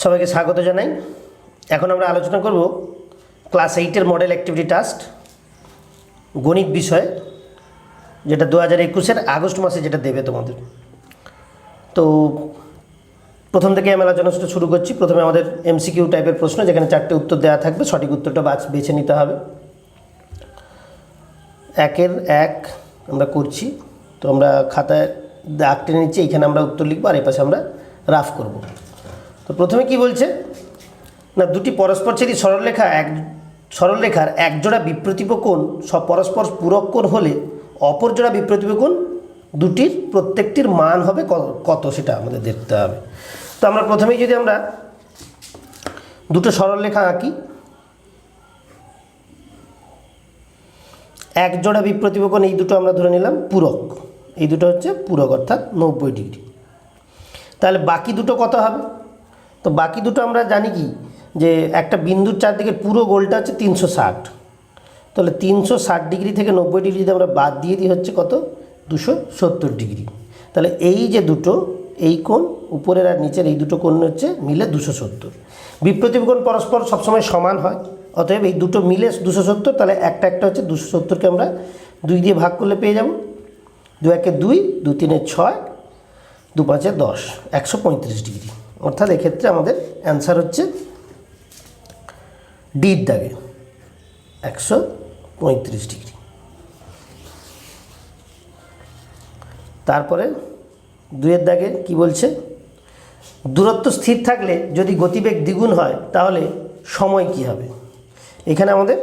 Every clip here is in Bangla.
সবাইকে স্বাগত জানাই। এখন আমরা আলোচনা করব ক্লাস 8-এর মডেল অ্যাক্টিভিটি টাস্ক গণিত বিষয়, যেটা 2021-এর আগস্ট মাসে যেটা দেবে তোমাদের। তো প্রথম থেকে আমি আলোচনা শুরু করছি। প্রথমে আমাদের এমসিকিউ টাইপের প্রশ্ন, যেখানে 4টে উত্তর দেওয়া থাকবে, সঠিক উত্তরটা বেছে নিতে হবে। 1-এর 1 আমরা করছি। তো আমরা খাতায় দাগ টেনে নিচ্ছি, এইখানে আমরা উত্তর লিখবো আর এই পাশে আমরা রাফ করব। তো প্রথমে কি বলছে না, দুটি পরস্পরচ্ছেদী সরলরেখার এক জোড়া বিপ্রতীপ কোণ সব পরস্পর পূরক কোণ হলে অপর জোড়া বিপ্রতীপ কোণ দুটির প্রত্যেকটির মান হবে কত, সেটা আমাদের দেখতে হবে। তো আমরা প্রথমেই যদি আমরা দুটো সরলরেখা আঁকি, এক জোড়া বিপ্রতীপ কোণ এই দুটো আমরা ধরে নিলাম পূরক, এই দুটো হচ্ছে পূরক অর্থাৎ 90 ডিগ্রি। তাহলে বাকি দুটো কত হবে? তো বাকি দুটো আমরা জানি কি, যে একটা বিন্দুর চারদিকের পুরো গোলটা হচ্ছে 360। তাহলে 360 ডিগ্রি থেকে 90 ডিগ্রি যদি আমরা বাদ দিয়ে দিই হচ্ছে কত, 270 ডিগ্রি। তাহলে এই যে দুটো, এই কোণ উপরের আর নিচের এই দুটো কোণ হচ্ছে মিলে 270। বিপ্রতীপ কোণ পরস্পর সবসময় সমান হয়, অতএব এই দুটো মিলে 270। তাহলে একটা একটা হচ্ছে 270কে আমরা 2 দিয়ে ভাগ করলে পেয়ে যাব 2 একে 2, 2 তিনে 6, 2 পাঁচে 10, 135 ডিগ্রি। অর্থাৎ এক্ষেত্রে আমাদের অ্যান্সার হচ্ছে ডির দাগে 135 ডিগ্রি। তারপরে 2-এর দাগে কি বলছে, দূরত্ব স্থির থাকলে যদি গতিবেগ দ্বিগুণ হয় তাহলে সময় কি হবে? এখানে আমাদের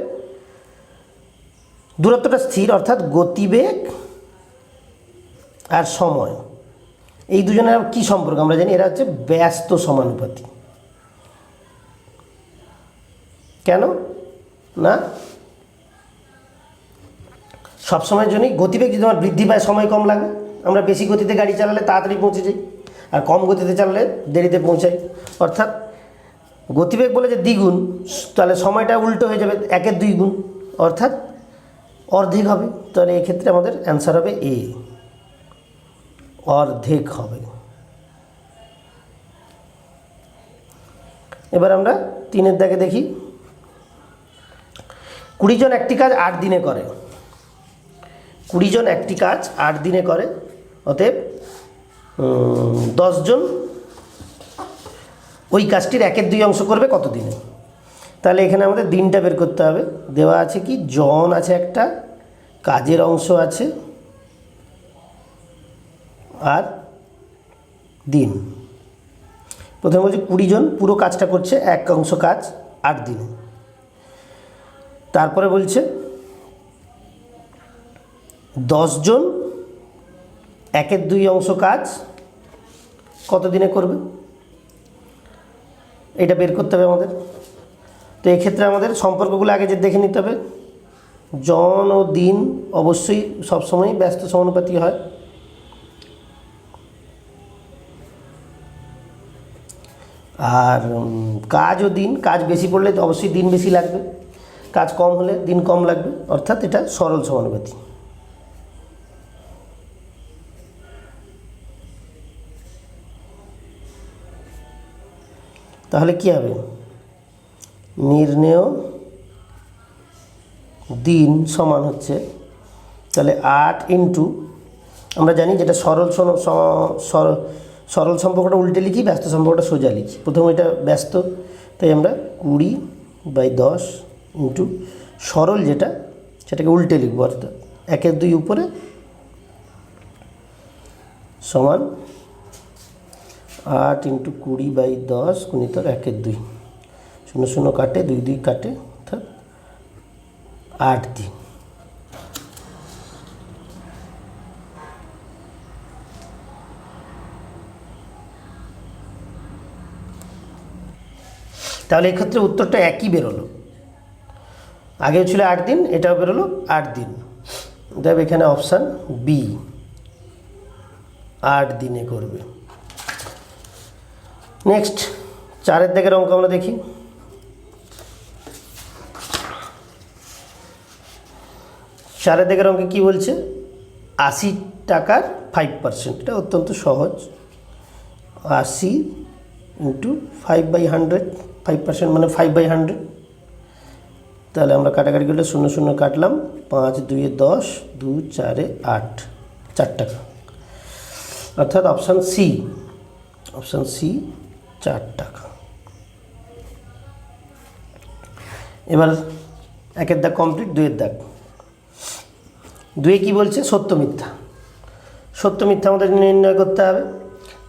দূরত্বটা স্থির, অর্থাৎ গতিবেগ আর সময় এই দুজনের কি সম্পর্ক আমরা জানি, এরা হচ্ছে ব্যস্ত সমানুপাতি। কেন না, সবসময়ের জন্যই গতিবেগ যদি আমার বৃদ্ধি পায় সময় কম লাগে। আমরা বেশি গতিতে গাড়ি চালালে তাড়াতাড়ি পৌঁছে যাই, আর কম গতিতে চালালে দেরিতে পৌঁছাই। অর্থাৎ গতিবেগ বলে যে দ্বিগুণ, তাহলে সময়টা উল্টো হয়ে যাবে, 1-এর 2 গুণ, অর্থাৎ অর্ধেক হবে। তাহলে এক্ষেত্রে আমাদের অ্যান্সার হবে এ, অর্ধেক হবে। এবার আমরা 3-এর দাগে দেখি, 20 জন একটি কাজ 8 দিনে করে। 20 জন একটি কাজ 8 দিনে করে, অতএব 10 জন ওই কাজটির 1-এর 2 অংশ করবে কত দিনে? তাহলে এখানে আমাদের দিনটা বের করতে হবে। দেওয়া আছে কি, জন আছে একটা, কাজের অংশ আছে আর দিন। প্রথমে বলছি 20 জন পুরো কাজটা করছে, 1 অংশ কাজ 8 দিনে। তারপরে বলছে 10 জন 1-এর 2 অংশ কাজ কত দিনে করবে, এটা বের করতে হবে আমাদের। তো এক্ষেত্রে আমাদের সম্পর্কগুলো আগে যে দেখে নিতে হবে। জন ও দিন অবশ্যই সবসময় ব্যস্ত সমানুপাতি হয়। আর কাজ ও দিন, কাজ বেশি পড়লে তো অবশ্যই দিন বেশি লাগবে, কাজ কম হলে দিন কম লাগবে, অর্থাৎ এটা সরল সমানুপাতি। তাহলে কি হবে, নির্ণেয় দিন সমান হচ্ছে, তাহলে 8 ইন্টু, আমরা জানি যেটা সরল সম্পর্কটা উল্টে লিখি, ব্যস্ত সম্পর্কটা সোজা লিখি। প্রথমে এটা ব্যস্ত, তাই আমরা 20/10 ইন্টু সরল যেটা, সেটাকে উল্টে লিখবো, অর্থাৎ 1-এর 2 উপরে সমান 8 ইন্টু 20/10 গুণিত 1-এর 2, 0 0 কাটে, 2 2 কাটে, অর্থাৎ 8 দিন। তাহলে এক্ষেত্রে উত্তরটা একই বেরোলো, আগেও ছিল 8 দিন, এটাও বেরোলো 8 দিন। দেব এখানে অপশান বি, 8 দিনে করবে। নেক্সট 4-এর দাগের অঙ্ক আমরা দেখি। 4-এর দাগের অঙ্কে কী বলছে, 80 টাকার 5%, এটা অত্যন্ত সহজ। 80 ইন্টু 5/100, 5% মানে 5/100। তাহলে আমরা কাটাকাটি করলে 0 0 কাটলাম, 5 2 10, 2 4 8, 4 টাকা। অর্থাৎ অপশান সি 4 টাকা। এবার একের দাগ কমপ্লিট, দুইয়ের দাগ। দুয়ে কি বলছে? সত্য মিথ্যা। সত্য মিথ্যা আমাদের নির্ণয় করতে হবে।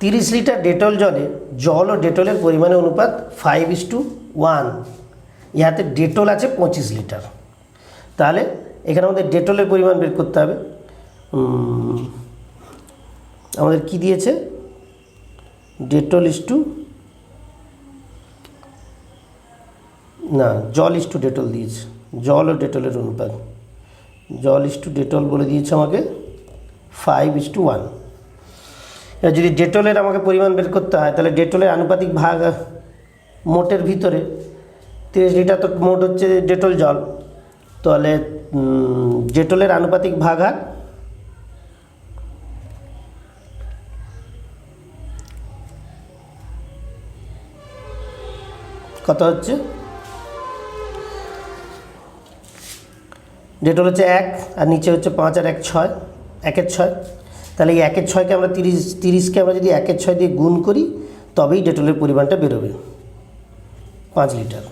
30 লিটার ডেটল জলে জল ও ডেটলের পরিমাণের অনুপাত 5:1। ইহাতে ডেটল আছে 25 লিটার। তাহলে এখানে আমাদের ডেটলের পরিমাণ বের করতে হবে। আমাদের কি দিয়েছে? ডেটল না, জল ডেটল দিয়েছে। জল ও ডেটলের অনুপাত, জল ডেটল বলে দিয়েছে আমাকে 5:1। এবার যদি ডেটলের আমাকে পরিমাণ বের করতে হয়, তাহলে ডেটলের আনুপাতিক ভাগ মোটের ভিতরে 30 লিটার তো মোট হচ্ছে ডেটল জল, তাহলে ডেটলের আনুপাতিক ভাগ আর কত হচ্ছে? ডেটল হচ্ছে 1 আর নিচে হচ্ছে 5 আর 1 6, 1-এর 6। তাহলে এই 1-এর 6কে আমরা 30কে আমরা যদি 1-এর 6 দিয়ে গুণ করি, তবেই ডেটলের পরিমাণটা বেরোবে 5 লিটার।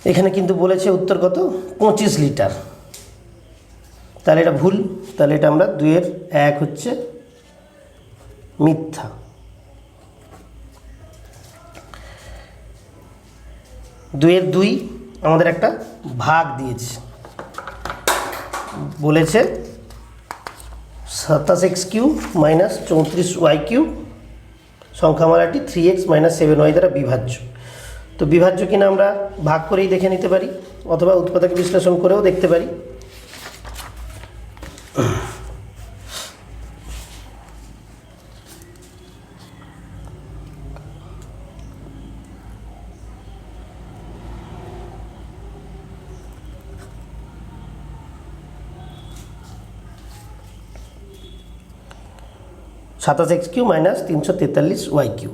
এখানে কিন্তু বলেছে উত্তর কত? 25 লিটার। তাহলে এটা ভুল। তাহলে এটা আমরা 2-এর 1 হচ্ছে মিথ্যা। 2-এর 2 আমাদের একটা ভাগ দিয়েছে, বলেছে 27x³ - 34y³ সংখ্যামালাটি 3x - 7y দ্বারা বিভাজ্য। তো বিভাজ্য কিনা আমরা ভাগ করেই দেখে নিতে পারি, অথবা উৎপাদক বিশ্লেষণ করেও দেখতে পারি। (27x³ - 343y³)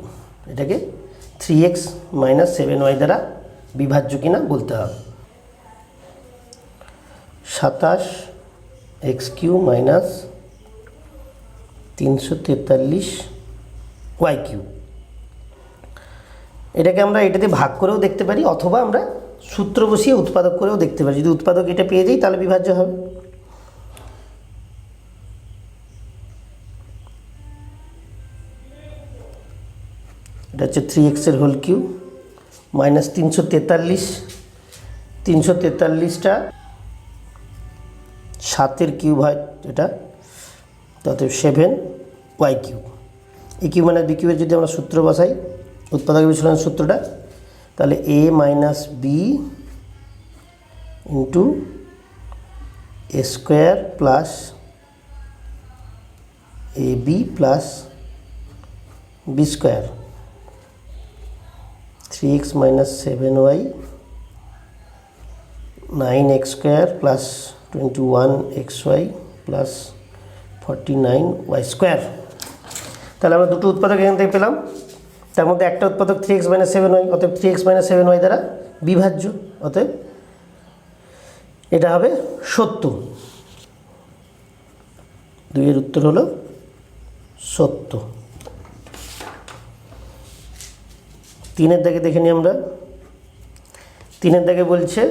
এটাকে 3x - 7y দ্বারা বিভাজ্য কিনা বলতে হবে। 27x³ - 343y³, এটাকে আমরা এটাতে ভাগ করেও দেখতে পারি, অথবা আমরা সূত্র বসিয়ে উৎপাদক করেও দেখতে পারি। যদি উৎপাদক এটা পেয়ে যাই, তাহলে বিভাজ্য হবে। এটা হচ্ছে 3x-এর হোল কিউব মাইনাস 343, 343টা 7-এর কিউব হয় এটা, তাতে 7y³। এ কিউব মাইনাস বি কিউবের যদি আমরা সূত্র বসাই, উৎপাদক বিশ্লেষণের সূত্রটা, তাহলে a - b into a square plus ab plus b square 3x - 7y 9x² plus 21xy plus 49y²। তাহলে আমরা দুটো উৎপাদক এখান থেকে পেলাম। তার মধ্যে একটা উৎপাদক 3x - 7y, অতএব 3x - 7y দ্বারা বিভাজ্য, অতএব এটা হবে সত্য। 2-এর উত্তর হলো সত্য। 3-এর দাগে দেখে নিই আমরা। 3-এর দাগে বলছে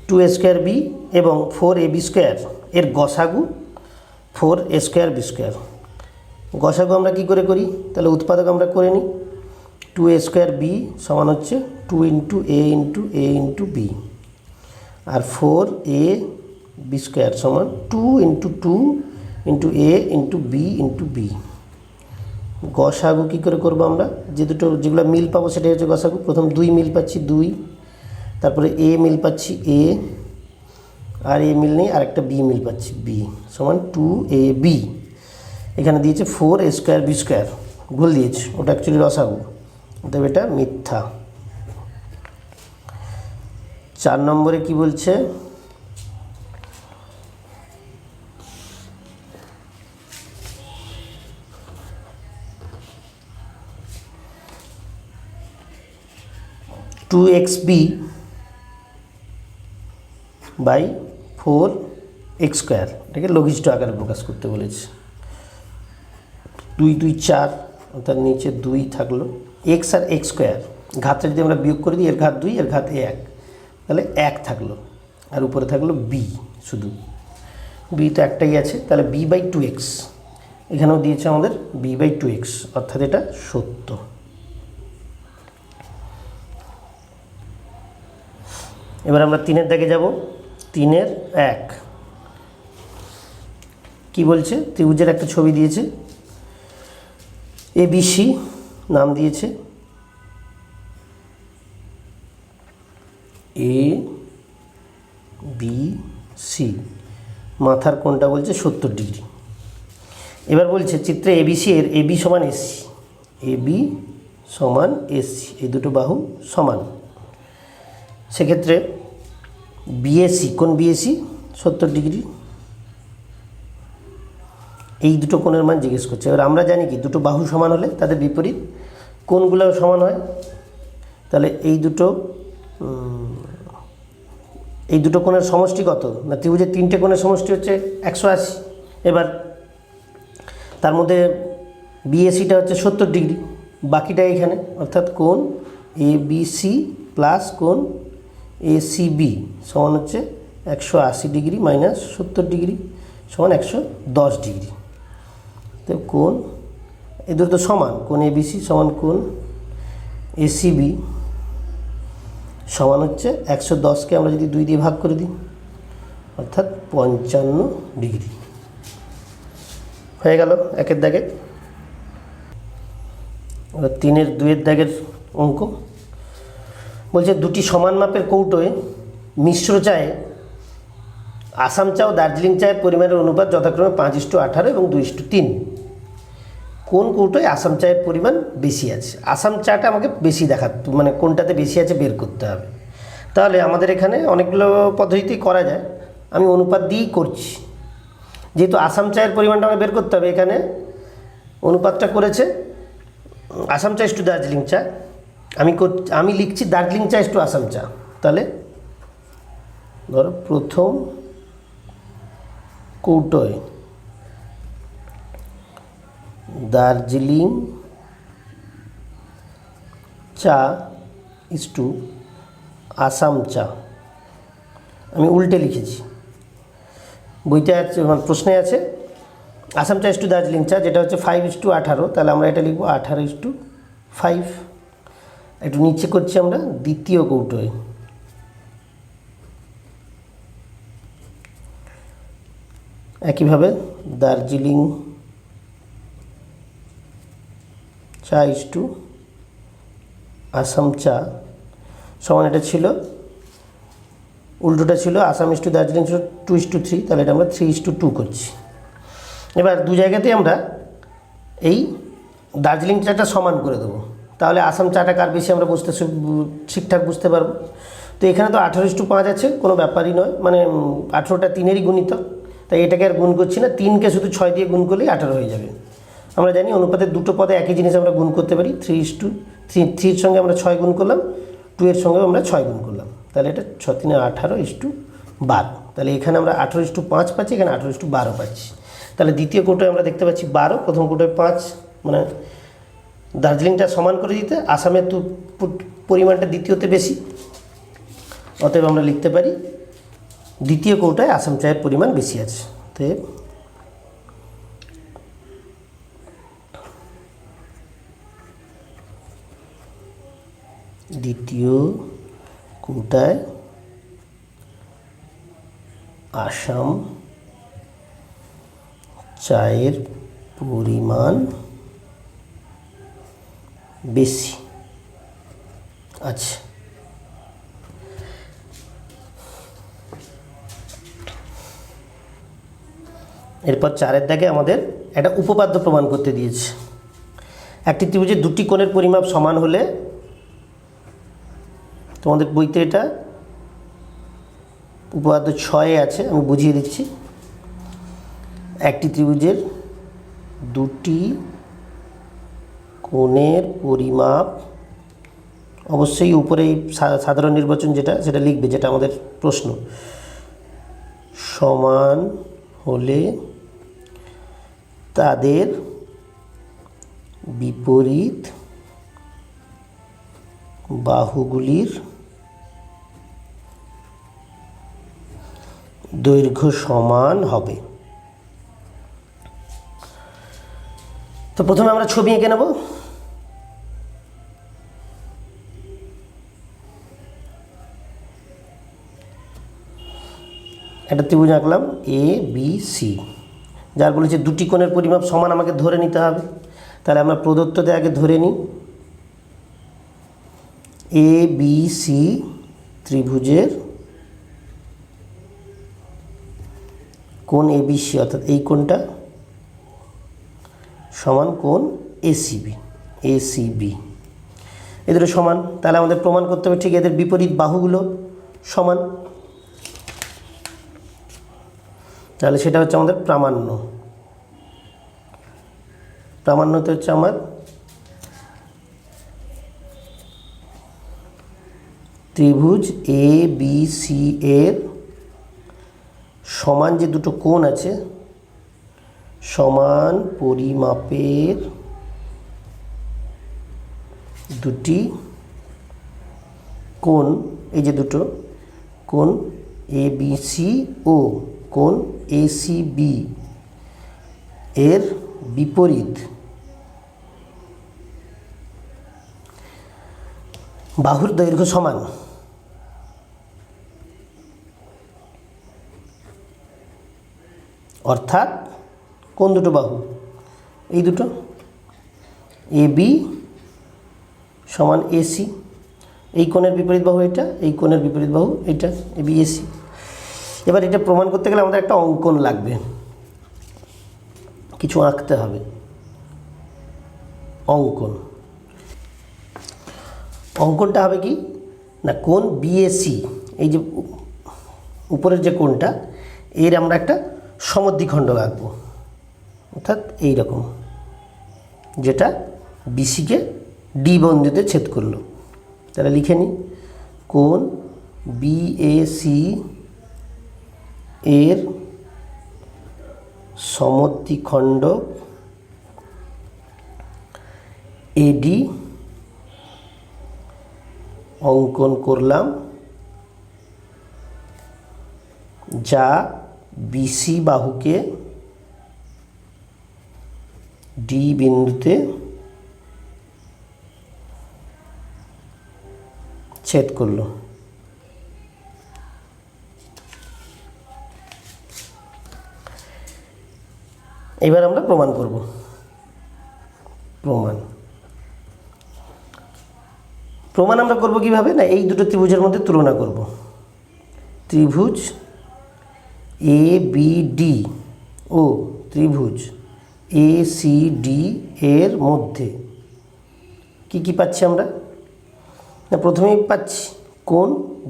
2a² এবং 4ab² এর গসাগু 4a²b²। গসাগু আমরা কি করে করি? তাহলে উৎপাদক আমরা করে নিই। 2a² সমান হচ্ছে 2 × a × b, আর 4ab² সমান 2 × 2 × a × b × b। গসাগু কী করে করবো আমরা? যেগুলো মিল পাবো সেটাই হচ্ছে গসাগু। প্রথম 2 মিল পাচ্ছি 2, তারপরে a মিল পাচ্ছি a, আর a মিল নেই, আর একটা b মিল পাচ্ছি b, সমান 2ab। এখানে দিয়েছে 4a²b², ভুল দিয়েছে, ওটা অ্যাকচুয়ালি রসাগু, তবে এটা মিথ্যা। 4 নম্বরে কি বলছে? 2xb বাই 4x², এটাকে লঘিষ্ঠ আকারে প্রকাশ করতে বলেছে। 2 2 4, অর্থাৎ নিচে 2 থাকলো, x আর x², ঘাতটা যদি আমরা বিয়োগ করে দিই, এর ঘাত 2 এর ঘাত 1, তাহলে 1 থাকলো, আর উপরে থাকলো b, শুধু b তো একটাই আছে, তাহলে b বাই 2x, এখানেও দিয়েছে আমাদের b বাই 2x, অর্থাৎ এটা সত্য। এবার আমরা 3-এর দাগে যাব। 3-এর 1 কি বলছে? ত্রিভুজের একটা ছবি দিয়েছে, ABC নাম দিয়েছে, ABC, মাথার কোণটা বলছে 70 ডিগ্রি। এবার বলছে চিত্রে ABC এর AB সমান AC, AB সমান AC, এই দুটো বাহু সমান। সেক্ষেত্রে BAC, কোণ BAC 70 ডিগ্রি, এই দুটো কোণের মান জিজ্ঞেস করছে। এবার আমরা জানি কি দুটো বাহু সমান হলে তাদের বিপরীত কোণগুলো সমান হয়, তাহলে এই দুটো কোণের সমষ্টি কত না, ত্রিভুজের 3টে কোণের সমষ্টি হচ্ছে 180। এবার তার মধ্যে বিএসিটা হচ্ছে 70 ডিগ্রি, বাকিটা এখানে, অর্থাৎ কোণ ABC প্লাস কোণ ACB সমান হচ্ছে 180 ডিগ্রি মাইনাস 70 ডিগ্রি সমান 110 ডিগ্রি। তো কোণ এই দুটো তো সমান, কোণ ABC সমান কোণ ACB সমান হচ্ছে 110কে আমরা যদি 2 দিয়ে ভাগ করে দিই, অর্থাৎ 55 ডিগ্রি হয়ে গেল 1-এর দাগে। এবার 3-এর 2-এর দাগের অঙ্ক বলছে দুটি সমান মাপের কৌটোয় মিশ্র চায়ে আসাম চা ও দার্জিলিং চায়ের পরিমাণের অনুপাত যথাক্রমে 5:18 এবং 2:3। কোন কৌটোয় আসাম চায়ের পরিমাণ বেশি আছে? আসাম চাটা আমাকে বেশি মানে কোনটাতে বেশি আছে বের করতে হবে। তাহলে আমাদের এখানে অনেকগুলো পদ্ধতিতেই করা যায়, আমি অনুপাত দিয়েই করছি। যেহেতু আসাম চায়ের পরিমাণটা আমাকে বের করতে হবে, এখানে অনুপাতটা করেছে আসাম চা ইস টু দার্জিলিং চা, আমি লিখছি দার্জিলিং চা ইস টু আসাম চা। তাহলে ধরো প্রথম কৌটোয় দার্জিলিং চা ইস টু আসাম চা, আমি উল্টে লিখেছি। বইতে আছে, প্রশ্নে আছে আসাম চা ইস টু দার্জিলিং চা, যেটা হচ্ছে 5:18, তাহলে আমরা এটা লিখবো 18:5। একটু নিচে করছি আমরা দ্বিতীয় কৌটোয় একইভাবে দার্জিলিং চা ইস টু আসাম চা সমান, এটা ছিল উল্টোটা ছিল আসাম ইস টু দার্জিলিং 2:3, তাহলে এটা আমরা 3:2 করছি। এবার দু জায়গাতেই আমরা এই দার্জিলিং চাটা সমান করে দেবো, তাহলে আসাম চাটা কার বেশি আমরা ঠিকঠাক বুঝতে পারবো। তো এখানে তো 18:5 আছে, কোনো ব্যাপারই নয়, মানে 18টা 3-এরই গুণিতক, তাই এটাকে আর গুণ করছি না, 3কে শুধু 6 দিয়ে গুণ করলেই 18 হয়ে যাবে। আমরা জানি অনুপাতের দুটো পদে একই জিনিস আমরা গুণ করতে পারি, 3:3 সঙ্গে আমরা 6 গুণ করলাম, 2 এর সঙ্গেও আমরা 6 গুণ করলাম, তাহলে এটা 6×3 18:12। তাহলে এখানে আমরা 18:5 পাচ্ছি, এখানে 18:12 পাচ্ছি। তাহলে দ্বিতীয় কৌটোয় আমরা দেখতে পাচ্ছি 12, প্রথম কৌটোয় 5, মানে দার্জিলিংটা সমান করে দিতে আসামের পরিমাণটা দ্বিতীয়তে বেশি, অতএব আমরা লিখতে পারি দ্বিতীয় কৌটায় আসাম চায়ের পরিমাণ বেশি আছে। তো দ্বিতীয় কৌটায় আসাম চায়ের পরিমাণ বেশি আছে। এরপর 4-এর দাগে আমাদের একটা উপপাদ্য প্রমাণ করতে দিয়েছে। একটি ত্রিভুজের দুটি কোণের পরিমাপ সমান হলে, তোমাদের বইতে এটা উপপাদ্য 6-এ আছে, আমি বুঝিয়ে দিচ্ছি। একটি ত্রিভুজের দুটি কোণের পরিমাপ অবশ্যই উপরে এই সাধারণ নির্বাচন যেটা সেটা লিখবে, যেটা আমাদের প্রশ্ন। সমান হলে তাদের বিপরীত বাহুগুলির দৈর্ঘ্য সমান হবে। তো প্রথমে আমরা ছবি এঁকে নেব। একটা ত্রিভুজ আঁকলাম এ বি সি, যার বলেছে দুটি কোণের পরিমাপ সমান আমাকে ধরে নিতে হবে। তাহলে আমরা প্রদত্ততে আগে ধরে নিই এ বি সি ত্রিভুজের কোণ এ বি সি, অর্থাৎ এই কোণটা সমান কোণ এসিবি। এদের সমান। তাহলে আমাদের প্রমাণ করতে হবে ঠিক এদের বিপরীত বাহুগুলো সমান। তাহলে সেটা হচ্ছে আমাদের প্রামাণ্য। প্রামাণ্যতে হচ্ছে আমার ত্রিভুজ এ বি সি এর সমান যে দুটো কোণ আছে, সমান পরিমাপের দুটি কোণ, এই যে দুটো কোণ এ বি সি ও কোণ এ সি বি এর বিপরীত বাহুর দৈর্ঘ্য সমান। অর্থাৎ কোন দুটো বাহু? এই দুটো এ বি সমান এসি। এই কোণের বিপরীত বাহু এটা, এই কোণের বিপরীত বাহু এটা, এ বি এসি। এবার এটা প্রমাণ করতে গেলে আমাদের একটা অঙ্কন লাগবে, কিছু আঁকতে হবে। অঙ্কনটা হবে কি না, কোণ বিএসি, এই যে উপরের যে কোণটা, এর আমরা একটা সমদ্বিখণ্ড আঁকবো, অর্থাৎ এই রকম, যেটা বিসিকে ডি বিন্দুতে ছেদ করলো। তাহলে লিখে নিই কোণ বিএসি এর সমদ্বিখণ্ড এডি অঙ্কন করলাম, যা বিসি বাহুকে ডি বিন্দুতে ছেদ করল। এবার আমরা প্রমাণ করব। প্রমাণ আমরা করব কিভাবে না, এই দুটো ত্রিভুজের মধ্যে তুলনা করব। ত্রিভুজ এ বি ডি ও ত্রিভুজ এ সি ডি এর মধ্যে কি কি পাচ্ছি আমরা? না, প্রথমেই পাচ্ছি কোণ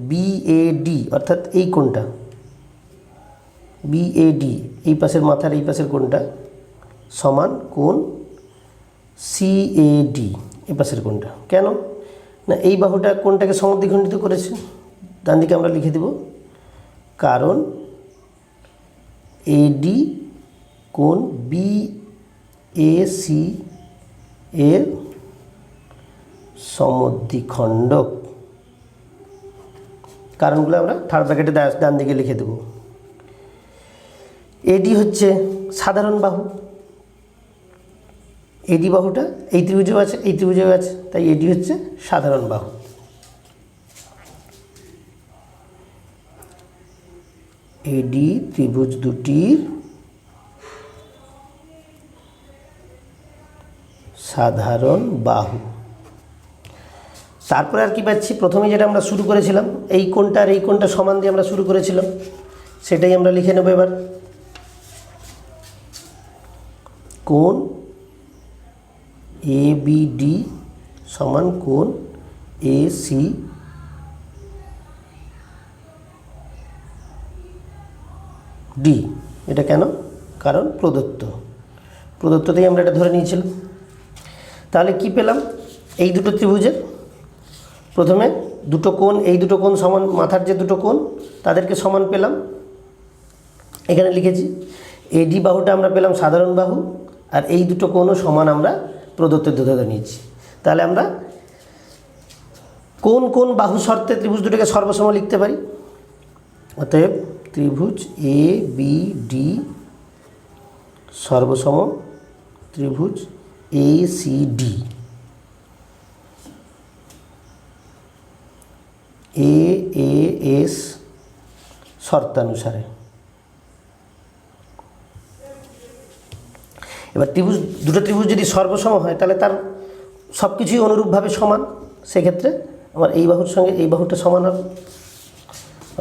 বিএডি, অর্থাৎ এই কোণটা বিএডি, এই পাশের মাথার এই পাশের কোণটা সমান কোণ সিএডি, এই পাশের কোণটা। কেন না, এই বাহুটা কোণটাকে সমদ্বিখণ্ডিত করেছে, ডান দিকে আমরা লিখে দেব, কারণ এডি কোণ বিএসি এর সমদ্বিখণ্ডক। কারণগুলো আমরা থার্ড ব্র্যাকেটে ডান দিকে লিখে দেব। এডি হচ্ছে সাধারণ বাহু, এডি বাহুটা এই ত্রিভুজেও আছে, এই ত্রিভুজেও আছে, তাই এডি হচ্ছে সাধারণ বাহু। এডি ত্রিভুজ দুটির সাধারণ বাহু। তারপরে আর কি পাচ্ছি, প্রথমে যেটা আমরা শুরু করেছিলাম, এই কোণটা আর এই কোণটা সমান দিয়ে আমরা শুরু করেছিলাম, সেটাই আমরা লিখে নেব। এবার কোণ এ বি ডি সমান কোণ এ সি ডি। এটা কেন? কারণ প্রদত্ততেই আমরা এটা ধরে নিয়েছিলাম। তাহলে কি পেলাম? এই দুটো ত্রিভুজের প্রথমে দুটো কোণ, এই দুটো কোণ সমান, মাথার যে দুটো কোণ তাদেরকে সমান পেলাম, এখানে লিখেছি। এডি বাহুটা আমরা পেলাম সাধারণ বাহু, আর এই দুটো কোণও সমান আমরা প্রদত্ত ধরে নিয়েছি। তাহলে আমরা কোন কোন বাহু শর্তে ত্রিভুজ দুটোকে সর্বসম লিখতে পারি? অতএব ত্রিভুজ এ বি ডি সর্বসম ত্রিভুজ A C D, A A S শর্তানুসারে। এবার দুটো ত্রিভুজ যদি সর্বসম হয় তাহলে তার সব কিছুই অনুরূপভাবে সমান, সেক্ষেত্রে আমার এই বাহুর সঙ্গে এই বাহুটা সমান হবে।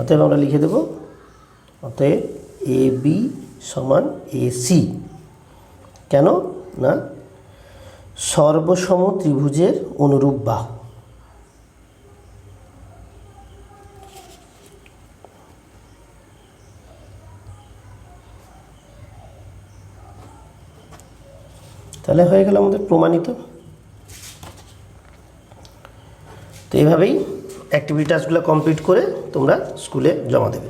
অতএব আমরা লিখে দেব, অতএব এ বি সমান এ সি। কেন না সর্বসম ত্রিভুজের অনুরূপ বাহু। তাহলে হয়ে গেল আমাদের প্রমাণিত। তো এইভাবেই অ্যাক্টিভিটি টাস্কগুলো কমপ্লিট করে তোমরা স্কুলে জমা দেবে।